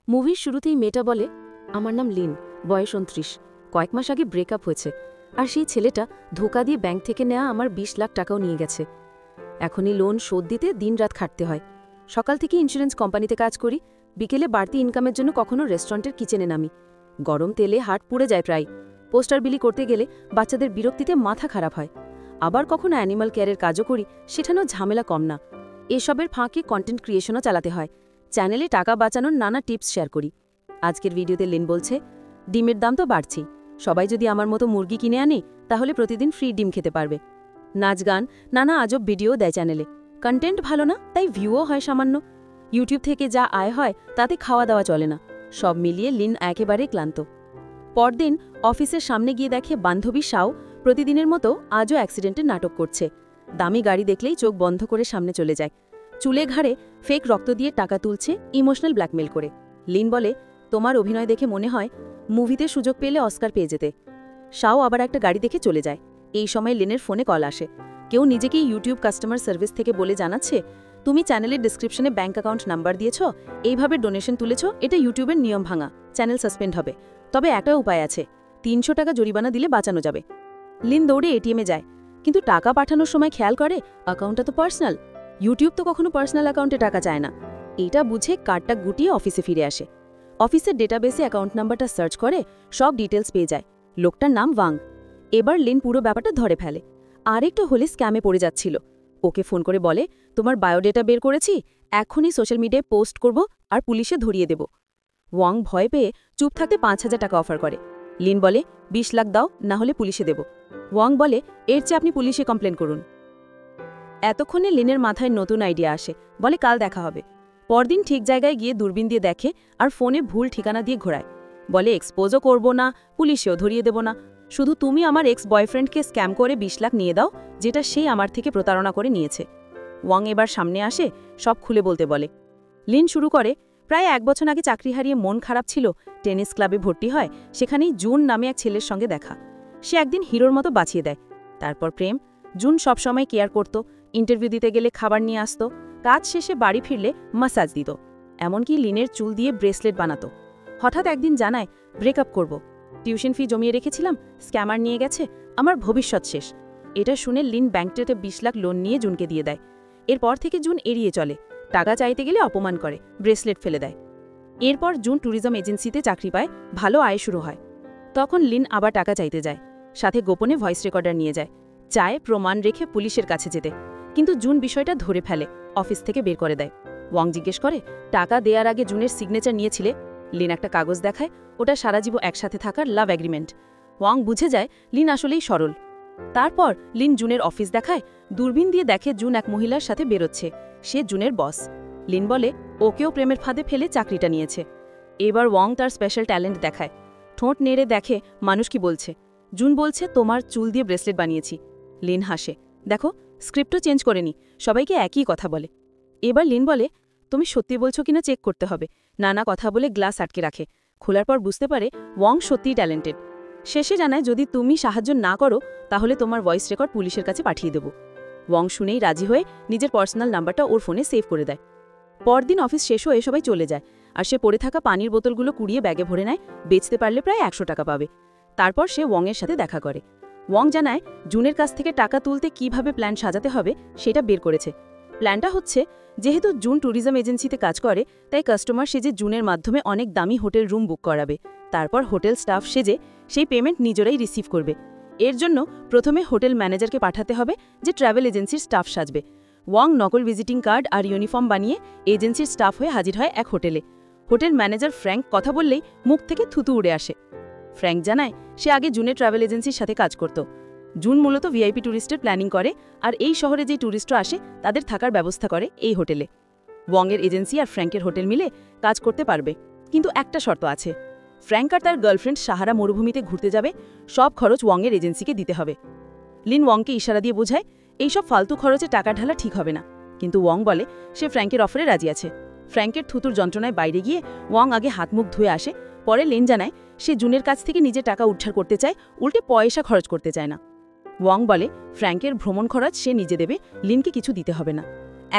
মুভির শুরুতেই মেয়েটা বলে, আমার নাম লিন, বয়স 29, কয়েক মাস আগে ব্রেকআপ হয়েছে, আর সেই ছেলেটা ধোঁকা দিয়ে ব্যাংক থেকে নেওয়া আমার 20 লাখ টাকাও নিয়ে গেছে। এখনই লোন শোধ দিতে দিনরাত খাটতে হয়। সকাল থেকে ইন্স্যুরেন্স কোম্পানিতে কাজ করি, বিকেলে বাড়তি ইনকামের জন্য কখনো রেস্টুরেন্টের কিচেনে নামি। গরম তেলে হাট পুড়ে যায় প্রায়। পোস্টার বিলি করতে গেলে বাচ্চাদের বিরক্তিতে মাথা খারাপ হয়। আবার কখনো অ্যানিমাল কেয়ারের কাজও করি, সেখানেও ঝামেলা কম না। এসবের ফাঁকে কন্টেন্ট ক্রিয়েশনও চালাতে হয়। চ্যানেলে টাকা বাঁচানোর নানা টিপস শেয়ার করি। আজকের ভিডিওতে লিন বলছে, ডিমের দাম তো বাড়ছেই, সবাই যদি আমার মতো মুরগি কিনে আনে তাহলে প্রতিদিন ফ্রি ডিম খেতে পারবে। নাচ গান, নানা আজব ভিডিও দেয় চ্যানেলে। কন্টেন্ট ভালো না, তাই ভিউও হয় সামান্য। ইউটিউব থেকে যা আয় হয় তাতে খাওয়া দাওয়া চলে না। সব মিলিয়ে লিন একেবারে ক্লান্ত। পরদিন অফিসের সামনে গিয়ে দেখে বান্ধবী শাও প্রতিদিনের মতো আজও অ্যাক্সিডেন্টের নাটক করছে। দামি গাড়ি দেখলেই চোখ বন্ধ করে সামনে চলে যায়। চুলে ঘাড়ে ফেক রক্ত দিয়ে টাকা তুলছে ইমোশনাল ব্ল্যাকমেল করে। লিন বলে, তোমার অভিনয় দেখে মনে হয় মুভিতে সুযোগ পেলে অস্কার পেয়ে যেতে। শাও আবার একটা গাড়ি দেখে চলে যায়। এই সময় লিনের ফোনে কল আসে। কেউ নিজেকেই ইউটিউব কাস্টমার সার্ভিস থেকে বলে জানাচ্ছে, তুমি চ্যানেলের ডিসক্রিপশনে ব্যাঙ্ক অ্যাকাউন্ট নাম্বার দিয়েছ, এইভাবে ডোনেশন তুলেছ, এটা ইউটিউবের নিয়ম ভাঙা, চ্যানেল সাসপেন্ড হবে। তবে একটা উপায় আছে, 300 টাকা জরিমানা দিলে বাঁচানো যাবে। লিন দৌড়ে এটিএমে যায়, কিন্তু টাকা পাঠানোর সময় খেয়াল করে অ্যাকাউন্টটা তো পার্সোনাল। ইউটিউব তো কখনো পার্সোনাল অ্যাকাউন্টে টাকা চায় না। এটা বুঝে কার্ডটা গুটিয়ে অফিসে ফিরে আসে। অফিসের ডেটাবেসে অ্যাকাউন্ট নাম্বারটা সার্চ করে সব ডিটেলস পেয়ে যায়। লোকটার নাম ওয়াং। এবার লিন পুরো ব্যাপারটা ধরে ফেলে। আরেকটু হলে স্ক্যামে পড়ে যাচ্ছিল। ওকে ফোন করে বলে, তোমার বায়োডেটা বের করেছি, এখনই সোশ্যাল মিডিয়ায় পোস্ট করব আর পুলিশে ধরিয়ে দেব। ওয়াং ভয় পেয়ে চুপ থাকতে 5,000 টাকা অফার করে। লিন বলে, 20 লাখ দাও, না হলে পুলিশে দেব। ওয়াং বলে, এর চেয়ে আপনি পুলিশে কমপ্লেন করুন। এতক্ষণে লিনের মাথায় নতুন আইডিয়া আসে, বলে কাল দেখা হবে। পরদিন ঠিক জায়গায় গিয়ে দূরবীন দিয়ে দেখে আর ফোনে ভুল ঠিকানা দিয়ে ঘোরায়। বলে, এক্সপোজও করব না, পুলিশেও ধরিয়ে দেব না, শুধু তুমি আমার এক্স বয়ফ্রেন্ডকে স্ক্যাম করে 20 লাখ নিয়ে দাও, যেটা সে আমার থেকে প্রতারণা করে নিয়েছে। ওয়াং এবার সামনে আসে, সব খুলে বলতে বলে। লিন শুরু করে, প্রায় 1 বছর আগে চাকরি হারিয়ে মন খারাপ ছিল, টেনিস ক্লাবে ভর্তি হয়, সেখানেই জুন নামে এক ছেলের সঙ্গে দেখা। সে একদিন হিরোর মতো বাঁচিয়ে দেয়। তারপর প্রেম। জুন সবসময় কেয়ার করত, ইন্টারভিউ দিতে গেলে খাবার নিয়ে আসত, কাজ শেষে বাড়ি ফিরলে মাসাজ দিত, এমনকি লিনের চুল দিয়ে ব্রেসলেট বানাতো। হঠাৎ একদিন জানায়, ব্রেকআপ করব, টিউশন ফি জমিয়ে রেখেছিলাম, স্ক্যামার নিয়ে গেছে, আমার ভবিষ্যৎ শেষ। এটা শুনে লিন ব্যাংকটাতে 20 লাখ লোন নিয়ে জুনকে দিয়ে দেয়। এরপর থেকে জুন এড়িয়ে চলে, টাকা চাইতে গেলে অপমান করে, ব্রেসলেট ফেলে দেয়। এরপর জুন ট্যুরিজম এজেন্সিতে চাকরি পায়, ভালো আয় শুরু হয়। তখন লিন আবার টাকা চাইতে যায়, সাথে গোপনে ভয়েস রেকর্ডার নিয়ে যায়, চায় প্রমাণ রেখে পুলিশের কাছে যেতে। কিন্তু জুন বিষয়টা ধরে ফেলে, অফিস থেকে বের করে দেয়। ওয়াং জিজ্ঞেস করে, টাকা দেওয়ার আগে জুনের সিগনেচার নিয়েছিলে? লিন একটা কাগজ দেখায়, ওটা সারা জীবন একসাথে থাকার লাভ এগ্রিমেন্ট। ওয়াং বুঝে যায় লিন আসলেই সরল। তারপর লিন জুনের অফিস দেখায়, দূরবীন দিয়ে দেখে জুন এক মহিলার সাথে বেরোচ্ছে, সে জুনের বস। লিন বলে, ওকেও প্রেমের ফাঁদে ফেলে চাকরিটা নিয়েছে। এবার ওয়াং তার স্পেশাল ট্যালেন্ট দেখায়, ঠোঁট নেড়ে দেখে মানুষ কি বলছে। জুন বলছে, তোমার চুল দিয়ে ব্রেসলেট বানিয়েছি। লিন হাসে, দেখো স্ক্রিপ্টও চেঞ্জ করেনি, সবাইকে একই কথা বলে। এবার লিন বলে, তুমি সত্যি বলছো কিনা চেক করতে হবে। নানা কথা বলে গ্লাস আটকে রাখে। খোলার পর বুঝতে পারে ওয়াং সত্যিই ট্যালেন্টেড। শেষে জানায়, যদি তুমি সাহায্য না করো তাহলে তোমার ভয়েস রেকর্ড পুলিশের কাছে পাঠিয়ে দেব। ওয়াং শুনেই রাজি হয়ে নিজের পার্সোনাল নাম্বারটা ওর ফোনে সেভ করে দেয়। পরদিন অফিস শেষ হয়ে সবাই চলে যায়, আর সে পড়ে থাকা পানির বোতলগুলো কুড়িয়ে ব্যাগে ভরে নেয়, বেচতে পারলে প্রায় 100 টাকা পাবে। তারপর সে ওয়াংয়ের সাথে দেখা করে। ওয়াং জানায়, জুনের কাছ থেকে টাকা তুলতে কিভাবে প্ল্যান সাজাতে হবে সেটা বের করেছে। প্ল্যানটা হচ্ছে, যেহেতু জুন ট্যুরিজম এজেন্সিতে কাজ করে, তাই কাস্টমার সেজে জুনের মাধ্যমে অনেক দামি হোটেল রুম বুক করাবে। তারপর হোটেল স্টাফ সেজে সেই পেমেন্ট নিজেরাই রিসিভ করবে। এর জন্য প্রথমে হোটেল ম্যানেজারকে পাঠাতে হবে, যে ট্রাভেল এজেন্সির স্টাফ সাজবে। ওয়াং নকল ভিজিটিং কার্ড আর ইউনিফর্ম বানিয়ে এজেন্সির স্টাফ হয়ে হাজির হয় এক হোটেলে। হোটেল ম্যানেজার ফ্র্যাঙ্ক কথা বললেই মুখ থেকে থুতু উড়ে আসে। ফ্র্যাঙ্ক জানায়, সে আগে জুনের ট্রাভেল এজেন্সির সাথে কাজ করত। জুন মূলত ভিআইপি ট্যুরিস্টের প্ল্যানিং করে, আর এই শহরে যে ট্যুরিস্টরা আসে তাদের থাকার ব্যবস্থা করে এই হোটেলে। ওয়াংয়ের এজেন্সি আর ফ্র্যাঙ্কের হোটেল মিলে কাজ করতে পারবে, কিন্তু একটা শর্ত আছে, ফ্র্যাঙ্ক আর তার গার্লফ্রেন্ড সাহারা মরুভূমিতে ঘুরতে যাবে, সব খরচ ওয়াংয়ের এজেন্সিকে দিতে হবে। লিন ওয়াংকে ইশারা দিয়ে বোঝায়, এইসব ফালতু খরচে টাকা ঢালা ঠিক হবে না, কিন্তু ওয়াং বলে সে ফ্র্যাঙ্কের অফারে রাজি আছে। ফ্র্যাঙ্কের থুতুর যন্ত্রণায় বাইরে গিয়ে ওয়াং আগে হাত মুখ ধুয়ে আসে, পরে লিন জানায় সে জুনের কাছ থেকে নিজে টাকা উদ্ধার করতে চায়, উল্টে পয়সা খরচ করতে চায় না। ওয়াং বলে ফ্র্যাঙ্কের ভ্রমণ খরচ সে নিজে দেবে, লিনকে কিছু দিতে হবে না।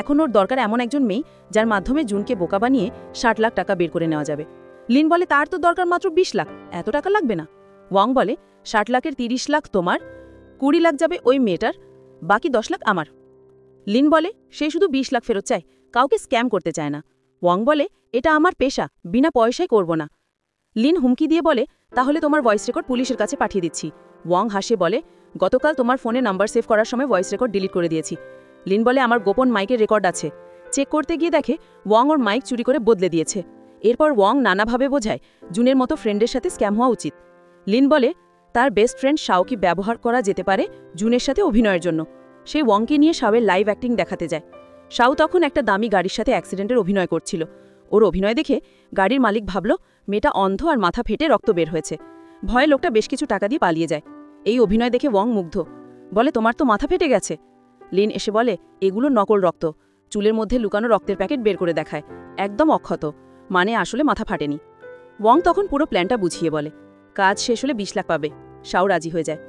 এখন ওর দরকার এমন একজন মেয়ে যার মাধ্যমে জুনকে বোকা বানিয়ে 60 লাখ টাকা বের করে নেওয়া যাবে। লিন বলে তার তো দরকার মাত্র 20 লাখ, এত টাকা লাগবে না। ওয়াং বলে 60 লাখের 30 লাখ তোমার, 20 লাখ যাবে ওই মেয়েটার, বাকি 10 লাখ আমার। লিন বলে সে শুধু 20 লাখ ফেরত চায়, কাউকে স্ক্যাম করতে চায় না। ওয়াং বলে এটা আমার পেশা, বিনা পয়সায় করব না। লিন হুমকি দিয়ে বলে তাহলে তোমার ভয়েস রেকর্ড পুলিশের কাছে পাঠিয়ে দিচ্ছি। ওয়াং হাসে বলে গতকাল তোমার ফোনে নাম্বার সেভ করার সময় ভয়েস রেকর্ড ডিলিট করে দিয়েছি। লিন বলে আমার গোপন মাইকের রেকর্ড আছে। চেক করতে গিয়ে দেখে ওয়াং ওর মাইক চুরি করে বদলে দিয়েছে। এরপর ওয়াং নানাভাবে বোঝায় জুনের মতো ফ্রেন্ডের সাথে স্ক্যাম হওয়া উচিত। লিন বলে তার বেস্ট ফ্রেন্ড শাওকে ব্যবহার করা যেতে পারে জুনের সাথে অভিনয়ের জন্য। সে ওয়াংকে নিয়ে শাওয়ের লাইভ অ্যাক্টিং দেখাতে যায়। শাও তখন একটা দামি গাড়ির সাথে অ্যাক্সিডেন্টের অভিনয় করছিল। ওর অভিনয় দেখে গাড়ির মালিক ভাবল মেয়েটা অন্ধ আর মাথা ফেটে রক্ত বের হয়েছে। ভয়ে লোকটা বেশ কিছু টাকা দিয়ে পালিয়ে যায়। এই অভিনয় দেখে ওয়াং মুগ্ধ, বলে তোমার তো মাথা ফেটে গেছে। লিন এসে বলে এগুলো নকল রক্ত, চুলের মধ্যে লুকানো রক্তের প্যাকেট বের করে দেখায়, একদম অক্ষত, মানে আসলে মাথা ফাটেনি। ওয়াং তখন পুরো প্ল্যানটা বুঝিয়ে বলে কাজ শেষ হলে 20 লাখ পাবে। শাও রাজি হয়ে যায়।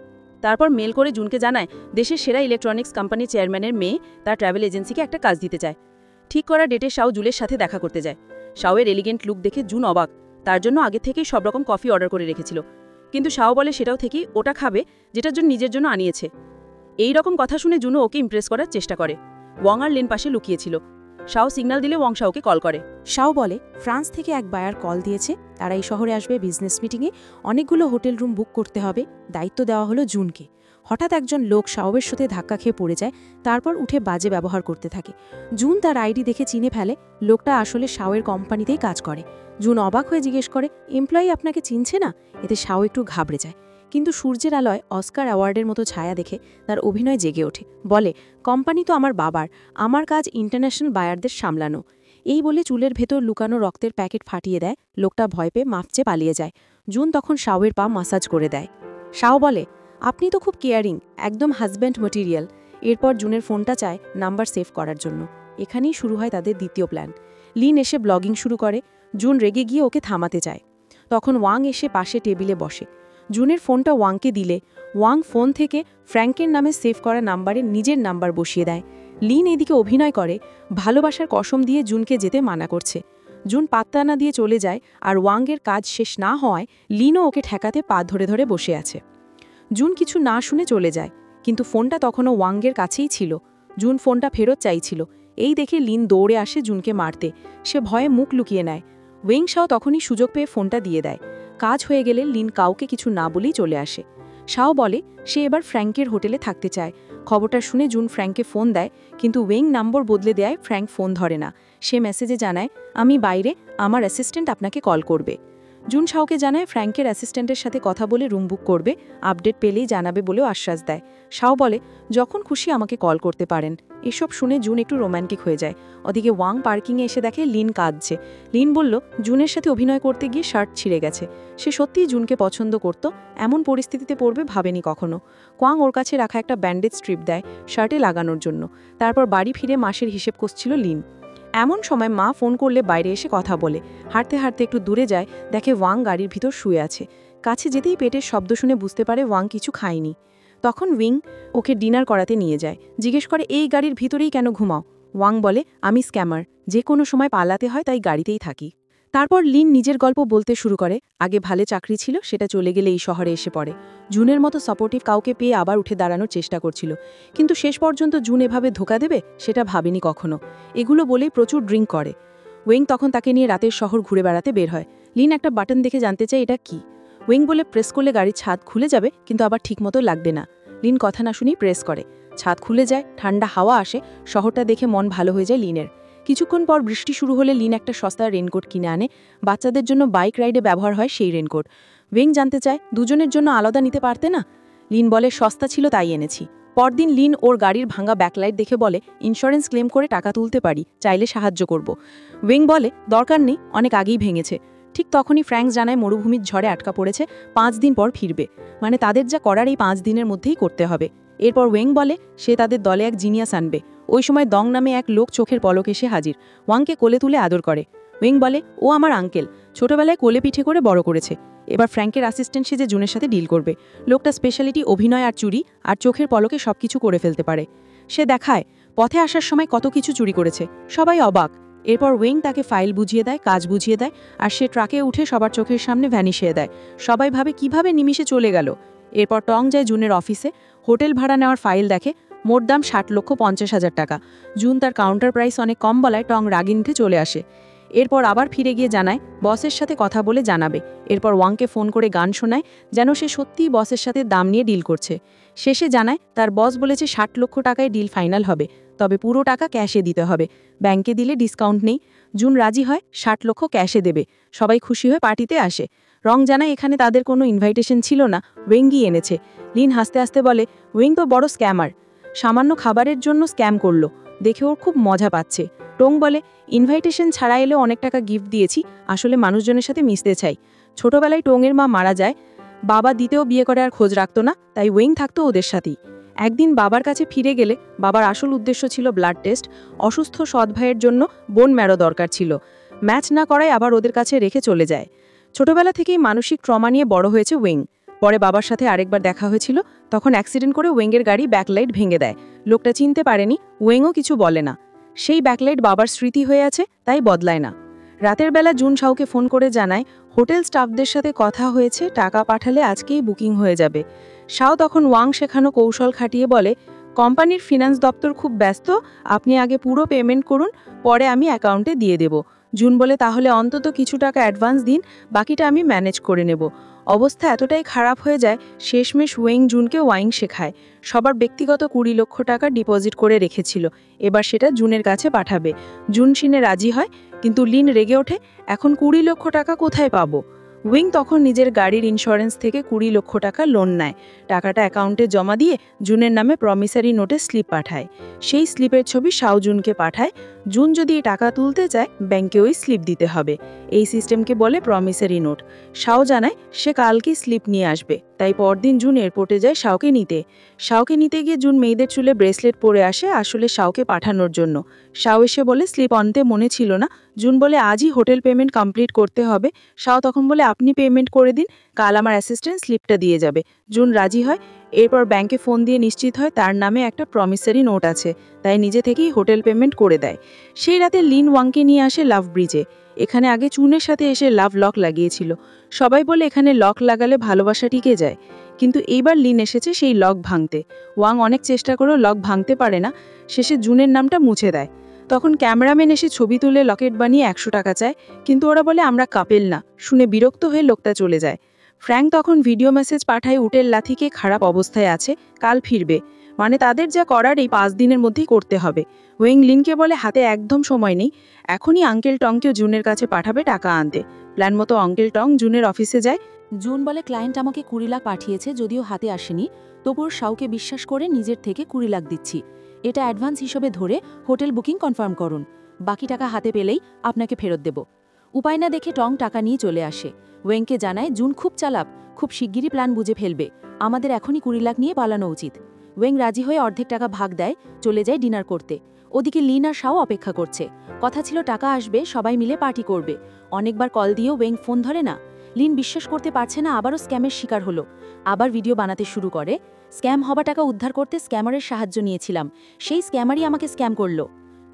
তারপর মেল করে জুনকে জানায় দেশের সেরা ইলেকট্রনিক্স কোম্পানির চেয়ারম্যানের মেয়ে তার ট্রাভেল এজেন্সিকে একটা কাজ দিতে চায়। ঠিক করা ডেটে শাও জুলের সাথে দেখা করতে যায়। শাওয়ের এলিগেন্ট লুক দেখে জুন অবাক, তার জন্য আগে থেকেই সব রকম কফি অর্ডার করে রেখেছিল। কিন্তু শাও বলে সেটাও থেকেই ওটা খাবে যেটার জন্য নিজের জন্য আনিয়েছে। এই রকম কথা শুনে জুনও ওকে ইমপ্রেস করার চেষ্টা করে। ওয়াং আর লিন পাশে লুকিয়েছিল। শাও সিগন্যাল দিলে ওয়াং শাওকে কল করে। শাও বলে ফ্রান্স থেকে এক বায়ার কল দিয়েছে, তারা এই শহরে আসবে বিজনেস মিটিংয়ে, অনেকগুলো হোটেল রুম বুক করতে হবে, দায়িত্ব দেওয়া হলো জুনকে। হঠাৎ একজন লোক শাওয়ের সাথে ধাক্কা খেয়ে পড়ে যায়, তারপর উঠে বাজে ব্যবহার করতে থাকে। জুন তার আইডি দেখে চিনে ফেলে লোকটা আসলে শাওয়ের কোম্পানিতেই কাজ করে। জুন অবাক হয়ে জিজ্ঞেস করে এমপ্লয়ি আপনাকে চিনছে না? এতে শাও একটু ঘাবড়ে যায়, কিন্তু সূর্যের আলোয় অস্কার অ্যাওয়ার্ডের মতো ছায়া দেখে তার অভিনয় জেগে ওঠে। বলে কোম্পানি তো আমার বাবার, আমার কাজ ইন্টারন্যাশনাল বায়ারদের সামলানো। এই বলে চুলের ভেতর লুকানো রক্তের প্যাকেট ফাটিয়ে দেয়। লোকটা ভয় পেয়ে মাফচে পালিয়ে যায়। জুন তখন শাওয়ের পা মাসাজ করে দেয়। শাও বলে আপনি তো খুব কেয়ারিং, একদম হাজব্যান্ড ম্যাটেরিয়াল। এরপর জুনের ফোনটা চায় নাম্বার সেভ করার জন্য। এখানেই শুরু হয় তাদের দ্বিতীয় প্ল্যান। লিন এসে ব্লগিং শুরু করে। জুন রেগে গিয়ে ওকে থামাতে চায়। তখন ওয়াং এসে পাশে টেবিলে বসে। জুনের ফোনটা ওয়াংকে দিলে ওয়াং ফোন থেকে ফ্র্যাঙ্কের নামে সেভ করা নাম্বারে নিজের নাম্বার বসিয়ে দেয়। লিন এদিকে অভিনয় করে ভালোবাসার কসম দিয়ে জুনকে যেতে মানা করছে। জুন পাত্তা না দিয়ে চলে যায়, আর ওয়াংয়ের কাজ শেষ না হওয়ায় লিনও ওকে ঠেকাতে পা ধরে ধরে বসে আছে। জুন কিছু না শুনে চলে যায়, কিন্তু ফোনটা তখনও ওয়াংয়ের কাছেই ছিল। জুন ফোনটা ফেরত চাইছিল। এই দেখে লিন দৌড়ে আসে জুনকে মারতে। সে ভয়ে মুখ লুকিয়ে নেয়। ওয়েং শাও তখনই সুযোগ পেয়ে ফোনটা দিয়ে দেয়। কাজ হয়ে গেলে লিন কাউকে কিছু না বলেই চলে আসে। শাও বলে সে এবার ফ্র্যাঙ্কের হোটেলে থাকতে চায়। খবরটা শুনে জুন ফ্র্যাঙ্ককে ফোন দেয়, কিন্তু ওয়েং নম্বর বদলে দেয়। ফ্র্যাঙ্ক ফোন ধরে না। সে মেসেজে জানায় আমি বাইরে, আমার অ্যাসিস্ট্যান্ট আপনাকে কল করবে। জুন শাওকে জানায় ফ্র্যাঙ্কের অ্যাসিস্ট্যান্টের সাথে কথা বলে রুম বুক করবে, আপডেট পেলেই জানাবে বলেও আশ্বাস দেয়। শাও বলে যখন খুশি আমাকে কল করতে পারেন। এসব শুনে জুন একটু রোম্যান্টিক হয়ে যায়। ওদিকে ওয়াং পার্কিংয়ে এসে দেখে লিন কাঁদছে। লিন বলল জুনের সাথে অভিনয় করতে গিয়ে শার্ট ছিঁড়ে গেছে। সে সত্যিই জুনকে পছন্দ করত, এমন পরিস্থিতিতে পড়বে ভাবেনি কখনো। কোয়াং ওর কাছে রাখা একটা ব্যান্ডেজ স্ট্রিপ দেয় শার্টে লাগানোর জন্য। তারপর বাড়ি ফিরে মাসের হিসেব কষছিল লিন। এমন সময় মা ফোন করলে বাইরে এসে কথা বলে। হাঁটতে হাঁটতে একটু দূরে যায়, দেখে ওয়াং গাড়ির ভিতর শুয়ে আছে। কাছে যেতেই পেটের শব্দ শুনে বুঝতে পারে ওয়াং কিছু খায়নি। তখন উইং ওকে ডিনার করাতে নিয়ে যায়। জিজ্ঞেস করে এই গাড়ির ভিতরেই কেন ঘুমাও? ওয়াং বলে আমি স্ক্যামার, যে কোনো সময় পালাতে হয় তাই গাড়িতেই থাকি। তারপর লিন নিজের গল্প বলতে শুরু করে। আগে ভালো চাকরি ছিল, সেটা চলে গেলে এই শহরে এসে পড়ে। জুনের মতো সাপোর্টিভ কাউকে পেয়ে আবার উঠে দাঁড়ানোর চেষ্টা করছিল, কিন্তু শেষ পর্যন্ত জুন এভাবে ধোকা দেবে সেটা ভাবেনি কখনো। এগুলো বলেই প্রচুর ড্রিঙ্ক করে। ওয়েং তখন তাকে নিয়ে রাতের শহর ঘুরে বেড়াতে বের হয়। লিন একটা বাটন দেখে জানতে চায় এটা কি। ওয়েং বলে প্রেস করলে গাড়ির ছাদ খুলে যাবে, কিন্তু আবার ঠিকমতো লাগবে না। লিন কথা না শুনেই প্রেস করে। ছাদ খুলে যায়, ঠান্ডা হাওয়া আসে। শহরটা দেখে মন ভালো হয়ে যায় লিনের। কিছুক্ষণ পর বৃষ্টি শুরু হলে লিন একটা সস্তা রেনকোট কিনে আনে। বাচ্চাদের জন্য বাইক রাইডে ব্যবহার হয় সেই রেনকোট। ওয়েং জানতে চায় দুজনের জন্য আলাদা নিতে পারতে না? লিন বলে সস্তা ছিল তাই এনেছি। পরদিন লিন ওর গাড়ির ভাঙা ব্যাকলাইট দেখে বলে ইন্স্যুরেন্স ক্লেম করে টাকা তুলতে পারি, চাইলে সাহায্য করব। ওয়েং বলে দরকার নেই, অনেক আগেই ভেঙেছে। ঠিক তখনই ফ্র্যাঙ্ক জানায় মরুভূমির ঝড়ে আটকা পড়েছে, 5 দিন পর ফিরবে। মানে তাদের যা করার এই 5 দিনের মধ্যেই করতে হবে। এরপর ওয়েং বলে সে তাদের দলে এক জিনিয়াস আনবে। ওই সময় দং নামে এক লোক চোখের পলক এসে হাজির। ওয়াংকে কোলে তুলে আদর করে। ওয়েং বলে ও আমার আঙ্কেল, ছোটবেলায় কোলে পিঠে করে বড় করেছে। এবার ফ্র্যাঙ্কের অ্যাসিস্ট্যান্ট সেজে জুনের সাথে ডিল করবে। লোকটা স্পেশালিটি অভিনয় আর চুরি আর চোখের পলকে সবকিছু করে ফেলতে পারে। সে দেখায় পথে আসার সময় কত কিছু চুরি করেছে, সবাই অবাক। এরপর ওয়েং তাকে ফাইল বুঝিয়ে দেয়, কাজ বুঝিয়ে দেয়, আর সে ট্রাকে উঠে সবার চোখের সামনে ভ্যানিশিয়ে দেয়। সবাই ভাবে কিভাবে নিমিষে চলে গেল। এরপর টং যায় জুনের অফিসে, হোটেল ভাড়া নেওয়ার ফাইল দেখে, মোট দাম 60,50,000 টাকা। জুন তার কাউন্টার প্রাইস অনেক কম বলায় টং রাগিনতে চলে আসে। এরপর আবার ফিরে গিয়ে জানায় বসের সাথে কথা বলে জানাবে। এরপর ওয়াংকে ফোন করে গান শোনায় যেন সে সত্যিই বসের সাথে দাম নিয়ে ডিল করছে। শেষে জানায় তার বস বলেছে 60 লক্ষ টাকায় ডিল ফাইনাল হবে, তবে পুরো টাকা ক্যাশে দিতে হবে, ব্যাংকে দিলে ডিসকাউন্ট নেই। জুন রাজি হয়, 60 লক্ষ ক্যাশে দেবে। সবাই খুশি হয়ে পার্টিতে আসে। রং জানায় এখানে তাদের কোনো ইনভাইটেশন ছিল না, ওয়েঙ্গি এনেছে। লিন হাসতে হাসতে বলে ওয়েং তো বড় স্ক্যামার, সামান্য খাবারের জন্য স্ক্যাম করলো, দেখে ওর খুব মজা পাচ্ছে। টং বলে ইনভাইটেশন ছাড়া এলেও অনেক টাকা গিফট দিয়েছি, আসলে মানুষজনের সাথে মিশতে চাই। ছোটবেলায় টংয়ের মা মারা যায়, বাবা দ্বিতীয় বিয়ে করে আর খোঁজ রাখতো না, তাই ওয়েং থাকতো ওদের সাথেই। একদিন বাবার কাছে ফিরে গেলে বাবার আসল উদ্দেশ্য ছিল ব্লাড টেস্ট, অসুস্থ সৎ ভাইয়ের জন্য বোন ম্যারো দরকার ছিল। ম্যাচ না করায় আবার ওদের কাছে রেখে চলে যায়। ছোটবেলা থেকেই মানসিক ট্রমা নিয়ে বড় হয়েছে ওয়েং। পরে বাবার সাথে আরেকবার দেখা হয়েছিল, তখন অ্যাক্সিডেন্ট করে ওয়েংয়ের গাড়ি ব্যাকলাইট ভেঙে দেয়। লোকটা চিনতে পারেনি, ওয়েংও কিছু বলে না। সেই ব্যাকলাইট বাবার স্মৃতি হয়ে আছে, তাই বদলায় না। রাতের বেলা জুন শাওকে ফোন করে জানায় হোটেল স্টাফদের সাথে কথা হয়েছে, টাকা পাঠালে আজকেই বুকিং হয়ে যাবে। শাও তখন ওয়াং শেখানো কৌশল খাটিয়ে বলে কোম্পানির ফিনান্স দপ্তর খুব ব্যস্ত, আপনি আগে পুরো পেমেন্ট করুন, পরে আমি অ্যাকাউন্টে দিয়ে দেব। জুন বলে তাহলে অন্তত কিছু টাকা অ্যাডভান্স দিন, বাকিটা আমি ম্যানেজ করে নেব। অবস্থা এতটাই খারাপ হয়ে যায়, শেষমেশ ওয়েং জুনকে ওয়াইং শেখায়। সবার ব্যক্তিগত 20 লক্ষ টাকা ডিপোজিট করে রেখেছিল, এবার সেটা জুনের কাছে পাঠাবে। জুন শুনে রাজি হয়, কিন্তু লিন রেগে ওঠে, এখন 20 লক্ষ টাকা কোথায় পাবো? ওয়েং তখন নিজের গাড়ির ইন্স্যুরেন্স থেকে 20 লক্ষ টাকা লোন নেয়। টাকাটা অ্যাকাউন্টে জমা দিয়ে জুনের নামে প্রমিসারি নোটে স্লিপ পাঠায়। সেই স্লিপের ছবি শাও জুনকে পাঠায়। জুন যদি এই টাকা তুলতে চায় ব্যাংকে ওই স্লিপ দিতে হবে। এই সিস্টেমকে বলে প্রমিসারি নোট। শাও জানায় সে কালকেই স্লিপ নিয়ে আসবে, তাই পরদিন জুন এয়ারপোর্টে যায় শাওকে নিতে। শাওকে নিতে গিয়ে জুন মেয়েদের চুলে ব্রেসলেট পরে আসে, আসলে শাওকে পাঠানোর জন্য। শাও এসে বলে স্লিপ আনতে মনে ছিল না। জুন বলে আজই হোটেল পেমেন্ট কমপ্লিট করতে হবে। শাও তখন বলে আপনি পেমেন্ট করে দিন, কাল আমার অ্যাসিস্ট্যান্ট স্লিপটা দিয়ে যাবে। জুন রাজি হয়। এরপর ব্যাংকে ফোন দিয়ে নিশ্চিত হয় তার নামে একটা প্রমিসারি নোট আছে, তাই নিজে থেকেই হোটেল পেমেন্ট করে দেয়। সেই রাতে লিন ওয়াংকে নিয়ে আসে লাভ ব্রিজে। এখানে আগে চুনের সাথে এসে লাভ লক লাগিয়েছিল। সবাই বলে এখানে লক লাগালে ভালোবাসা টিকে যায়, কিন্তু এইবার লিন এসেছে সেই লক ভাঙতে। ওয়াং অনেক চেষ্টা করেও লক ভাঙতে পারে না, শেষে জুনের নামটা মুছে দেয়। তখন ক্যামেরাম্যান এসে ছবি তুলে লকেট বানিয়ে 100 টাকা চায়, কিন্তু ওরা বলে আমরা কাপেল না। শুনে বিরক্ত হয়ে লোকটা চলে যায়। ফ্র্যাঙ্ক তখন ভিডিও মেসেজ পাঠায় উটের লাথিকে খারাপ অবস্থায় আছে, কাল ফিরবে। মানে তাদের যা করার এই 5 দিনের মধ্যেই করতে হবে। ওয়েং লিনকে বলে হাতে একদম সময় নেই, এখনই আঙ্কেল টংকেও জুনের কাছে পাঠাবে টাকা আনতে। প্ল্যান মতো আঙ্কেল টং জুনের অফিসে যায়। জুন বলে ক্লায়েন্ট আমাকে 20 লাখ পাঠিয়েছে, যদিও হাতে আসেনি, তবুও শাওকে বিশ্বাস করে নিজের থেকে 20 লাখ দিচ্ছি। এটা অ্যাডভান্স হিসেবে ধরে হোটেল বুকিং কনফার্ম করুন, বাকি টাকা হাতে পেলেই আপনাকে ফেরত দেব। উপায় না দেখে টং টাকা নিয়ে চলে আসে। ওয়েংকে জানায় জুন খুব চালাক, খুব শিগগিরই প্ল্যান বুঝে ফেলবে, আমাদের এখনই 20 লাখ নিয়ে পালানো উচিত। ওয়েং রাজি হয়ে অর্ধেক টাকা ভাগ দেয়, চলে যায় ডিনার করতে। ওদিকে লিন আর শাও অপেক্ষা করছে। কথা ছিল টাকা আসবে, সবাই মিলে পার্টি করবে। অনেকবার কল দিয়েও ওয়েং ফোন ধরে না। লিন বিশ্বাস করতে পারছে না, আবারও স্ক্যামের শিকার হলো। আবার ভিডিও বানাতে শুরু করে, স্ক্যাম হওয়া টাকা উদ্ধার করতে স্ক্যামারের সাহায্য নিয়েছিলাম, সেই স্ক্যামারই আমাকে স্ক্যাম করলো।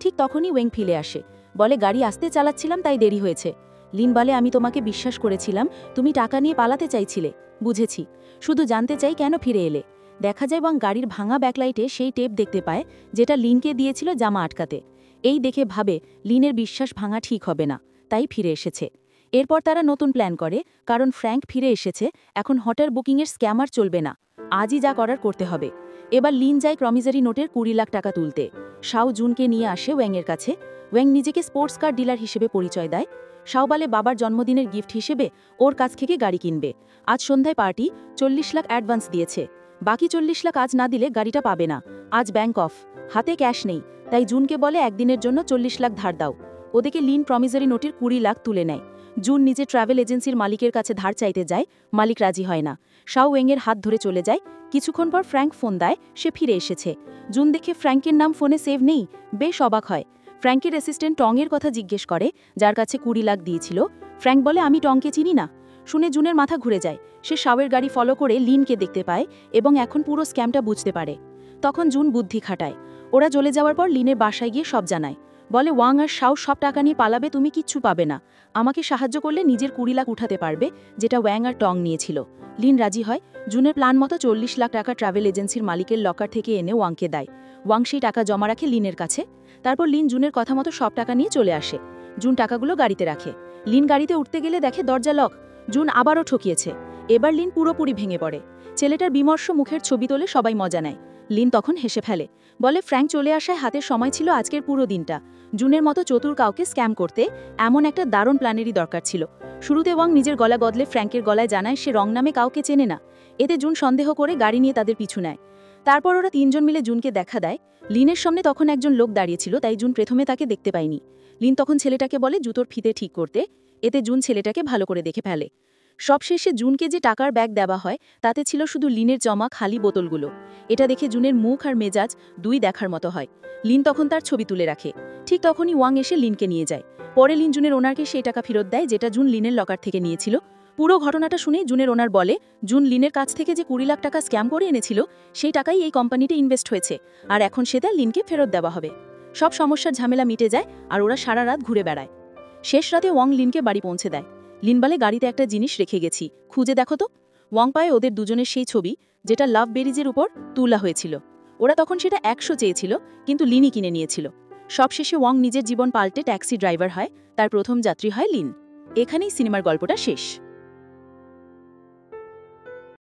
ঠিক তখনই ওয়েং ফিরে আসে, বলে গাড়ি আস্তে চালাচ্ছিলাম তাই দেরি হয়েছে। লিন বলে আমি তোমাকে বিশ্বাস করেছিলাম, তুমি টাকা নিয়ে পালাতে চাইছিলে, বুঝেছি, শুধু জানতে চাই কেন ফিরে এলে। দেখা যায় ওয়াং গাড়ির ভাঙা ব্যাকলাইটে সেই টেপ দেখতে পায় যেটা লিনকে দিয়েছিল জামা আটকাতে। এই দেখে ভাবে লিনের বিশ্বাস ভাঙা ঠিক হবে না, তাই ফিরে এসেছে। এরপর তারা নতুন প্ল্যান করে, কারণ ফ্র্যাঙ্ক ফিরে এসেছে, এখন হোটেল বুকিংয়ের স্ক্যামার চলবে না, আজই যা করার করতে হবে। এবার লিন যায় প্রমিসারি নোটের 20 লাখ টাকা তুলতে। শাও জুনকে নিয়ে আসে ওয়েংয়ের কাছে। ওয়েং নিজেকে স্পোর্টস কার ডিলার হিসেবে পরিচয় দেয়। শাও বলে বাবার জন্মদিনের গিফট হিসেবে ওর কাছ থেকে গাড়ি কিনবে। আজ সন্ধ্যায় পার্টি, 40 লাখ অ্যাডভান্স দিয়েছে, বাকি 40 লাখ আজ না দিলে গাড়িটা পাবে না। আজ ব্যাংক অফ, হাতে ক্যাশ নেই, তাই জুনকে বলে একদিনের জন্য 40 লাখ ধার দাও। ওদিকে লিন প্রমিসারি নোটের 20 লাখ তুলে নেয়। জুন নিজে ট্রাভেল এজেন্সির মালিকের কাছে ধার চাইতে যায়, মালিক রাজি হয় না। শাও ওয়েংয়ের হাত ধরে চলে যায়। কিছুক্ষণ পর ফ্র্যাঙ্ক ফোন দেয়, সে ফিরে এসেছে। জুন দেখে ফ্র্যাঙ্কের নাম ফোনে সেভ নেই, বেশ অবাক হয়। ফ্র্যাঙ্কের অ্যাসিস্ট্যান্ট টংয়ের কথা জিজ্ঞেস করে, যার কাছে 20 লাখ দিয়েছিল। ফ্র্যাঙ্ক বলে আমি টংকে চিনি না। শুনে জুনের মাথা ঘুরে যায়। সে শাওয়ের গাড়ি ফলো করে লিনকে দেখতে পায় এবং এখন পুরো স্ক্যামটা বুঝতে পারে। তখন জুন বুদ্ধি খাটায়। ওরা চলে যাওয়ার পর লিনের বাসায় গিয়ে সব জানায়। বলে ওয়াং আর শাও সব টাকা নিয়ে পালাবে, তুমি কিচ্ছু পাবে না, আমাকে সাহায্য করলে নিজের 20 লাখ উঠাতে পারবে, যেটা ওয়াং আর টং নিয়েছিল। লিন রাজি হয়। জুনের প্ল্যান মতো 40 লাখ টাকা ট্রাভেল এজেন্সির মালিকের লকার থেকে এনে ওয়াংকে দেয়। ওয়াং সেই টাকা জমা রাখে লিনের কাছে। তারপর লিন জুনের কথা মতো সব টাকা নিয়ে চলে আসে। জুন টাকাগুলো গাড়িতে রাখে। লিন গাড়িতে উঠতে গেলে দেখে দরজা লক। জুন আবারও ঠকিয়েছে। এবার লিন পুরোপুরি ভেঙে পড়ে। ছেলেটার বিমর্ষ মুখের ছবি তোলে সবাই মজা নেয়। লিন তখন হেসে ফেলে। বলে ফ্র্যাঙ্ক চলে আসায় হাতের সময় ছিল আজকের পুরো দিনটা। জুনের মতো চতুর কাউকে স্ক্যাম করতে এমন একটা দারুণ প্ল্যানেরই দরকার ছিল। শুরুতে ওয়াং নিজের গলা বদলে ফ্র্যাঙ্কের গলায় জানায় সে রং নামে কাউকে চেনে না। এতে জুন সন্দেহ করে গাড়ি নিয়ে তাদের পিছু নেয়। তারপর ওরা তিনজন মিলে জুনকে দেখা দেয়। লিনের সামনে তখন একজন লোক দাঁড়িয়েছিল, তাই জুন প্রথমে তাকে দেখতে পায়নি। লিন তখন ছেলেটাকে বলে জুতোর ফিতে ঠিক করতে। এতে জুন ছেলেটাকে ভালো করে দেখে ফেলে। সবশেষে জুনকে যে টাকার ব্যাগ দেওয়া হয় তাতে ছিল শুধু লিনের জমা খালি বোতলগুলো। এটা দেখে জুনের মুখ আর মেজাজ দুই দেখার মতো হয়। লিন তখন তার ছবি তুলে রাখে। ঠিক তখনই ওয়াং এসে লিনকে নিয়ে যায়। পরে লিন জুনের ওনারকে সেই টাকা ফেরত দেয় যেটা জুন লিনের লকার থেকে নিয়েছিল। পুরো ঘটনাটা শুনে জুনের ওনার বলে জুন লিনের কাছ থেকে যে 20 লাখ টাকা স্ক্যাম করে এনেছিল সেই টাকাই এই কোম্পানিতে ইনভেস্ট হয়েছে, আর এখন সেটা লিনকে ফেরত দেওয়া হবে। সব সমস্যার ঝামেলা মিটে যায় আর ওরা সারা রাত ঘুরে বেড়ায়। শেষ রাতে ওয়াং লিনকে বাড়ি পৌঁছে দেয়। লিন বলে গাড়িতে একটা জিনিস রেখে গেছি, খুঁজে দেখো তো। ওয়াং পায় ওদের দুজনের সেই ছবি যেটা লাভ বেরিজের উপর তোলা হয়েছিল। ওরা তখন সেটা 100 চেয়েছিল, কিন্তু লিনই কিনে নিয়েছিল। সবশেষে ওয়াং নিজের জীবন পাল্টে ট্যাক্সি ড্রাইভার হয়, তার প্রথম যাত্রী হয় লিন। এখানেই সিনেমার গল্পটা শেষ।